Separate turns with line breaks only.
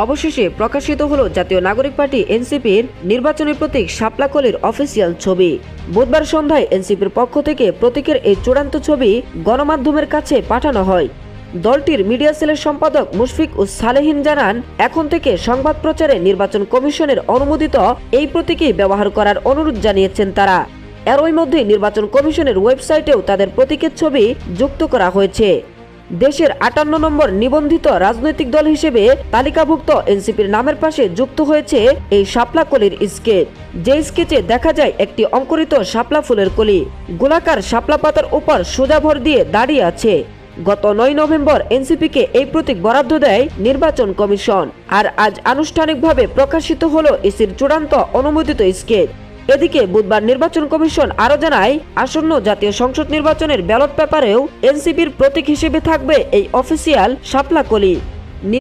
অবশেষে প্রকাশিত হলো জাতীয় নাগরিক পার্টি এনসিপির নির্বাচনী প্রতীক শাপলা কলির অফিসিয়াল ছবি। বুধবার সন্ধ্যায় এনসিপির পক্ষ থেকে প্রতীকের এই চূড়ান্ত ছবি গণমাধ্যমের কাছে পাঠানো হয়। দলটির মিডিয়া সেলের সম্পাদক মুশফিক উস সালেহীন জানান, এখন থেকে সংবাদ প্রচারে নির্বাচন কমিশনের অনুমোদিত এই প্রতীকই ব্যবহার করার অনুরোধ জানিয়েছেন তারা। এরই মধ্যে নির্বাচন কমিশনের ওয়েবসাইটেও তাদের প্রতীকের ছবি যুক্ত করা হয়েছে। দেশের 58 নম্বর নিবন্ধিত রাজনৈতিক দল হিসেবে তালিকাভুক্ত এনসিপির নামের পাশে যুক্ত হয়েছে এই শাপলা কলির স্কেচ। যে স্কেচে দেখা যায় একটি অঙ্কুরিত শাপলা ফুলের কলি গোলাকার শাপলা পাতার উপর সোজা ভর দিয়ে দাঁড়িয়ে আছে। গত 9 নভেম্বর এনসিপিকে এই প্রতীক বরাদ্দ দেয় নির্বাচন কমিশন, আর আজ আনুষ্ঠানিকভাবে প্রকাশিত হলো ইসির চূড়ান্ত অনুমোদিত স্কেচ। এদিকে বুধবার নির্বাচন কমিশন আরও জানায়, আসন্ন জাতীয় সংসদ নির্বাচনের ব্যালট পেপারেও এনসিপির প্রতীক হিসেবে থাকবে এই অফিসিয়াল শাপলা কলি।